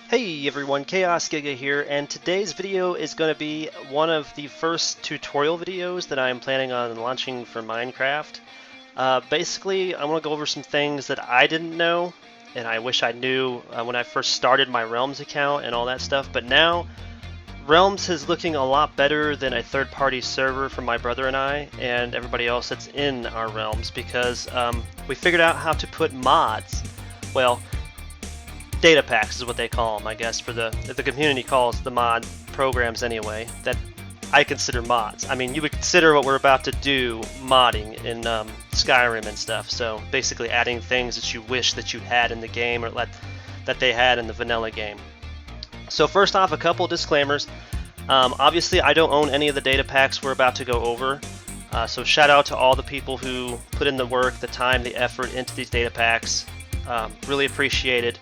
Hey everyone, Chaos Giga here, and today's video is going to be one of the first tutorial videos that I'm planning on launching for Minecraft. Basically, I want to go over some things that I didn't know, and I wish I knew when I first started my Realms account and all that stuff, but now Realms is looking a lot better than a third-party server for my brother and I, and everybody else that's in our Realms, because we figured out how to put mods. Well, Datapacks is what they call them, I guess, for the community calls the mod programs anyway, that I consider mods. I mean, you would consider what we're about to do modding in Skyrim and stuff, so basically adding things that you wish that you had in the game or that they had in the vanilla game. So first off, a couple disclaimers. Obviously, I don't own any of the data packs we're about to go over, so shout out to all the people who put in the work, the time, the effort into these data packs. Really appreciate it.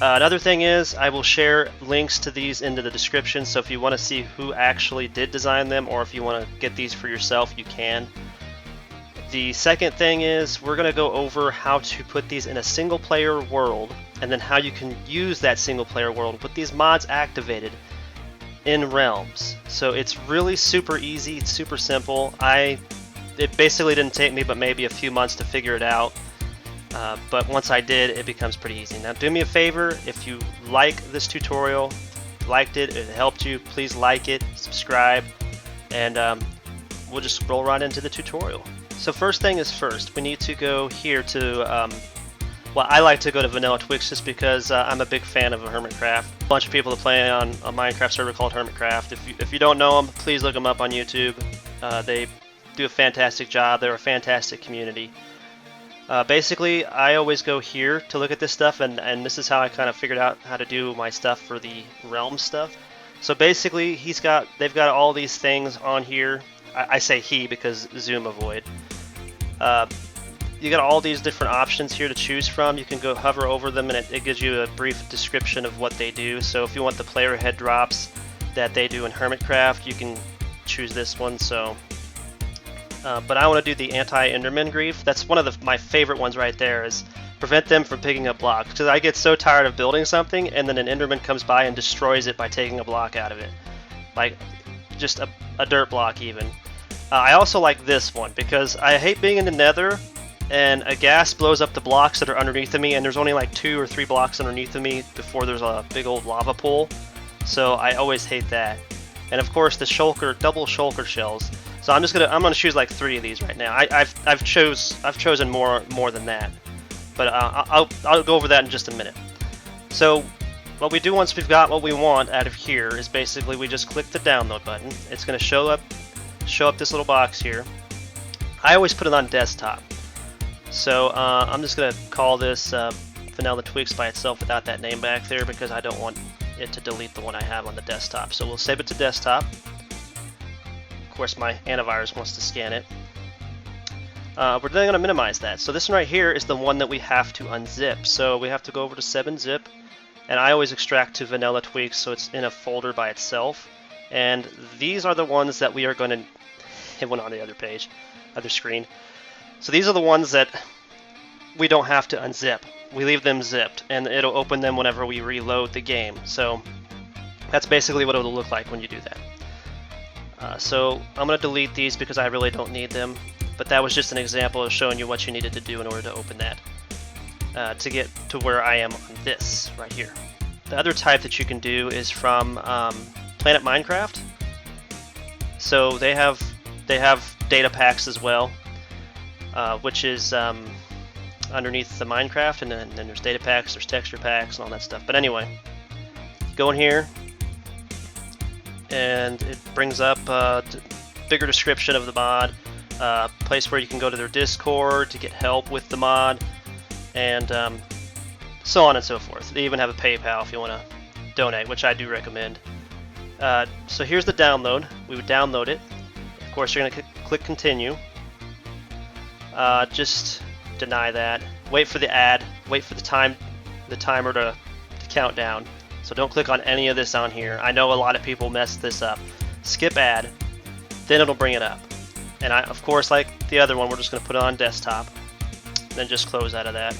Another thing is, I will share links to these into the description, so if you want to see who actually did design them, or if you want to get these for yourself, you can. The second thing is, we're going to go over how to put these in a single player world, and then how you can use that single player world with these mods activated in Realms. So it's really super easy, it's super simple. It basically didn't take me but maybe a few months to figure it out. But once I did, it becomes pretty easy. Now do me a favor, if you like this tutorial, liked it, it helped you, please like it, subscribe, and we'll just roll right into the tutorial. So first thing is first, we need to go here to, well, I like to go to Vanilla Twix just because I'm a big fan of Hermitcraft. A bunch of people that play on a Minecraft server called Hermitcraft. If you don't know them, please look them up on YouTube. They do a fantastic job, they're a fantastic community. Basically, I always go here to look at this stuff, and this is how I kind of figured out how to do my stuff for the Realm stuff. So basically, they've got all these things on here. I say he because Zoom avoid. You got all these different options here to choose from. You can go hover over them, and it gives you a brief description of what they do. So if you want the player head drops that they do in Hermitcraft, you can choose this one. So. But I want to do the anti-Enderman grief. That's one of my favorite ones right there, is prevent them from picking up blocks. Because I get so tired of building something and then an Enderman comes by and destroys it by taking a block out of it. Like, just a dirt block even. I also like this one because I hate being in the nether and a gas blows up the blocks that are underneath of me, and there's only like 2 or 3 blocks underneath of me before there's a big old lava pool. So I always hate that. And of course the double shulker shells. So I'm gonna choose like 3 of these right now. I've chosen more than that, but I'll go over that in just a minute. So what we do once we've got what we want out of here is basically we just click the download button. It's gonna show up this little box here. I always put it on desktop. So I'm just gonna call this Vanilla Twix by itself without that name back there because I don't want it to delete the one I have on the desktop. So we'll save it to desktop. Of course, my antivirus wants to scan it. We're then going to minimize that. So this one right here is the one that we have to unzip. So we have to go over to 7-zip, and I always extract to Vanilla Tweaks so it's in a folder by itself. And these are the ones that we are going to... It went on the other page, other screen. So these are the ones that we don't have to unzip. We leave them zipped, and it'll open them whenever we reload the game. So that's basically what it'll look like when you do that. So I'm going to delete these because I really don't need them, but that was just an example of showing you what you needed to do in order to open that, to get to where I am on this right here. The other type that you can do is from Planet Minecraft. So they have data packs as well, which is underneath the Minecraft, and then there's data packs, there's texture packs, and all that stuff. But anyway, go in here, and it brings up a bigger description of the mod, place where you can go to their Discord to get help with the mod, and so on and so forth. They even have a PayPal if you want to donate, which I do recommend. So here's the download. We would download it. Of course, you're going to click continue. Just deny that. Wait for the ad. Wait for the timer to count down. So don't click on any of this on here. I know a lot of people mess this up. Skip ad, then it'll bring it up. And of course, like the other one, we're just going to put it on desktop, then just close out of that.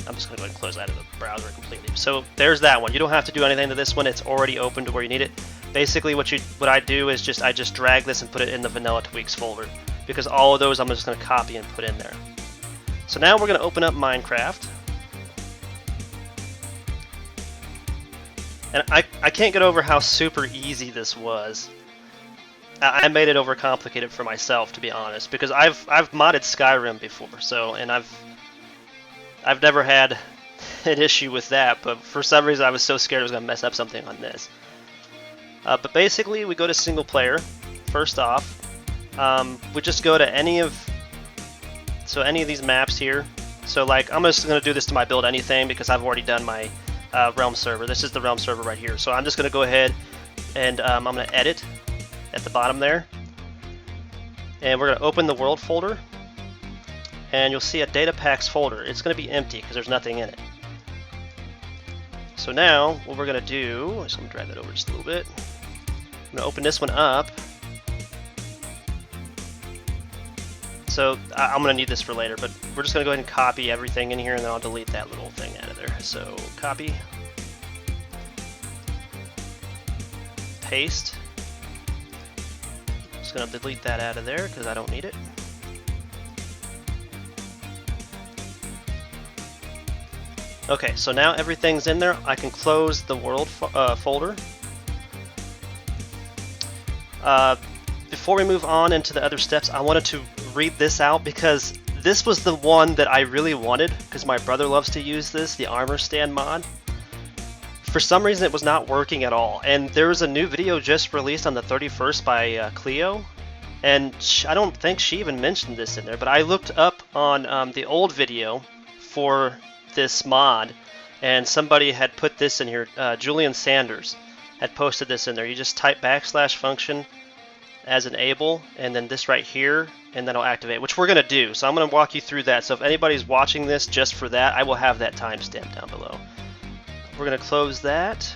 I'm just going to go ahead and close that in the browser completely. So there's that one. You don't have to do anything to this one. It's already open to where you need it. Basically, what I do is I just drag this and put it in the Vanilla Tweaks folder, because all of those I'm just going to copy and put in there. So now we're going to open up Minecraft. And I can't get over how super easy this was. I made it overcomplicated for myself, to be honest, because I've modded Skyrim before, so, and I've never had an issue with that, but for some reason I was so scared I was going to mess up something on this. But basically, we go to single player. First off, we just go to any of these maps here. So like, I'm just going to do this to my build anything because I've already done my realm server. This is the realm server right here. So I'm just going to go ahead and I'm going to edit at the bottom there. And we're going to open the world folder. And you'll see a Datapacks folder. It's going to be empty because there's nothing in it. So now, what we're going to do, I'm just going to drag that over just a little bit. I'm going to open this one up. So I'm going to need this for later, but we're just going to go ahead and copy everything in here, and then I'll delete that little thing out of there. So copy, paste. Just going to delete that out of there because I don't need it. Okay, so now everything's in there. I can close the world folder. Before we move on into the other steps, I wanted to read this out because this was the one that I really wanted, because my brother loves to use this, the armor stand mod. For some reason it was not working at all, and there was a new video just released on the 31st by Cleo, and I don't think she even mentioned this in there, but I looked up on the old video for this mod, and somebody had put this in here. Julian Sanders had posted this in there. You just type \function as enable, and then this right here, and then it'll activate, which we're going to do. So I'm going to walk you through that. So if anybody's watching this just for that, I will have that timestamp down below. We're going to close that,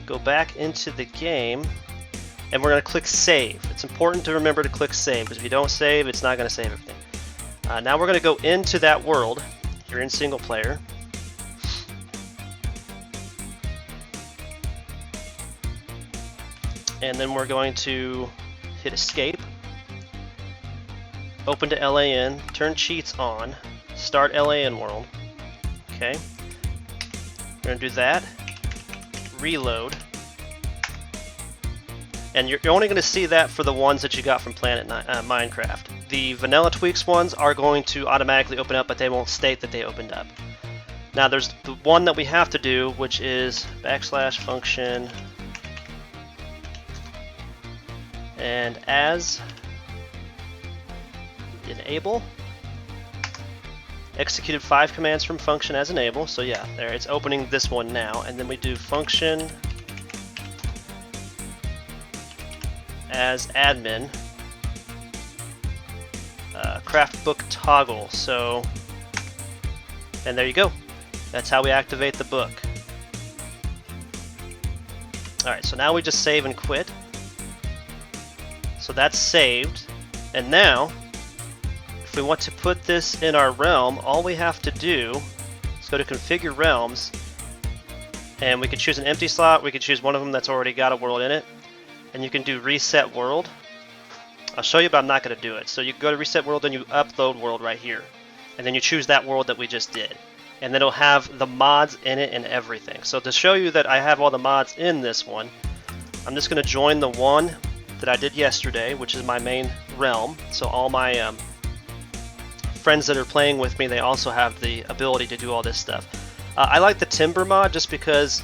go back into the game, and we're going to click save. It's important to remember to click save, because if you don't save, it's not going to save everything. Now we're going to go into that world. You're in single player. And then we're going to hit escape, open to LAN, turn cheats on, start LAN world. Okay. We're going to do that, reload. And you're only going to see that for the ones that you got from Minecraft. The Vanilla Tweaks ones are going to automatically open up, but they won't state that they opened up. Now there's the one that we have to do, which is \function and as enable. Executed 5 commands from function as enable. So yeah, there, it's opening this one now, and then we do function as admin, craft book toggle. So, and there you go. That's how we activate the book. Alright, so now we just save and quit. So that's saved. And now, if we want to put this in our realm, all we have to do is go to configure realms, and we can choose an empty slot. We can choose one of them that's already got a world in it, and you can do reset world. I'll show you, but I'm not going to do it. So you go to reset world, and you upload world right here, and then you choose that world that we just did, and then it'll have the mods in it and everything. So to show you that I have all the mods in this one, I'm just going to join the one that I did yesterday, which is my main realm. So all my friends that are playing with me, they also have the ability to do all this stuff. I like the timber mod just because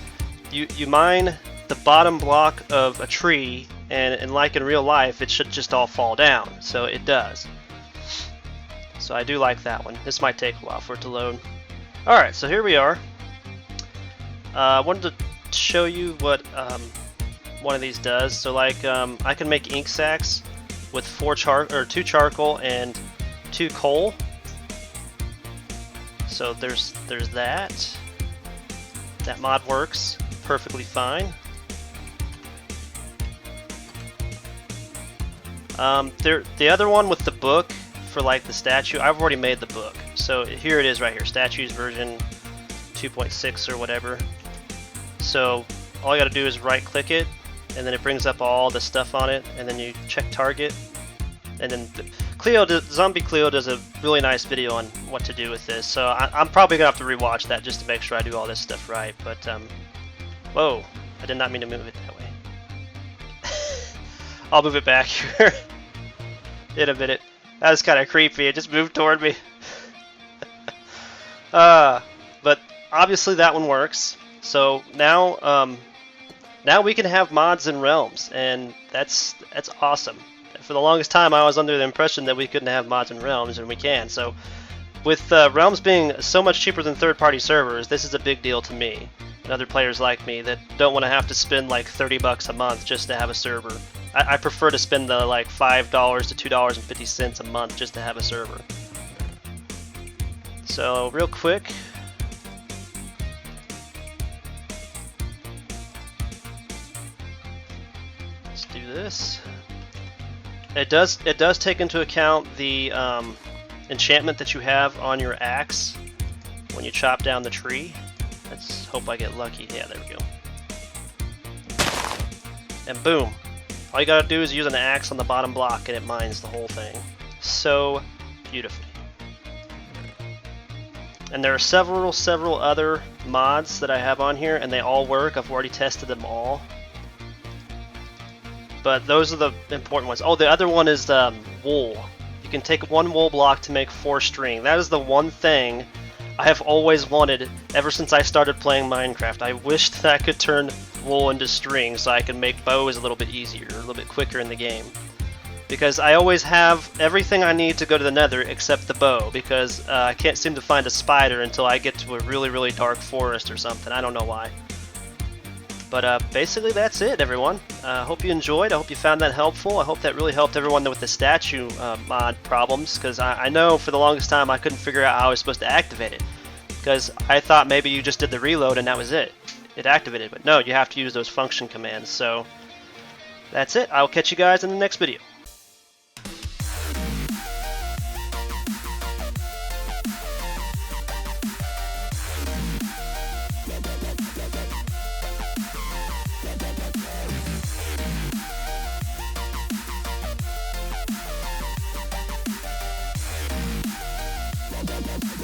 you mine the bottom block of a tree, and like in real life, it should just all fall down. So it does. So I do like that one. This might take a while for it to load. Alright, so here we are. I wanted to show you what one of these does. So like I can make ink sacks with 2 charcoal and 2 coal. So there's that. That mod works perfectly fine. The other one with the book for like the statue, I've already made the book. So here it is right here, Statues version 2.6 or whatever. So all I got to do is right click it, and then it brings up all the stuff on it, and then you check target, and then ZombieCleo does a really nice video on what to do with this. So I'm probably gonna have to rewatch that just to make sure I do all this stuff right. But whoa, I did not mean to move it that way. I'll move it back here in a minute. That was kind of creepy. It just moved toward me. But obviously that one works. So now, now we can have mods in realms, and that's awesome. For the longest time, I was under the impression that we couldn't have mods in realms, and we can. So with realms being so much cheaper than third-party servers, this is a big deal to me and other players like me that don't want to have to spend like $30 a month just to have a server. I prefer to spend the like $5 to $2.50 a month just to have a server. So real quick, let's do this. It does take into account the enchantment that you have on your axe when you chop down the tree. Let's hope I get lucky. Yeah, there we go. And boom. All you gotta do is use an axe on the bottom block and it mines the whole thing. So beautifully. And there are several other mods that I have on here, and they all work. I've already tested them all. But those are the important ones. Oh, the other one is wool. You can take one wool block to make 4 string. That is the one thing I have always wanted ever since I started playing Minecraft. I wished that I could turn wool into string so I could make bows a little bit easier, a little bit quicker in the game. Because I always have everything I need to go to the nether except the bow, because I can't seem to find a spider until I get to a really dark forest or something. I don't know why. But basically that's it, everyone. I hope you enjoyed. I hope you found that helpful. I hope that really helped everyone with the statue mod problems, because I know for the longest time I couldn't figure out how I was supposed to activate it. Because I thought maybe you just did the reload and that was it. It activated, but no, you have to use those function commands. So that's it. I'll catch you guys in the next video.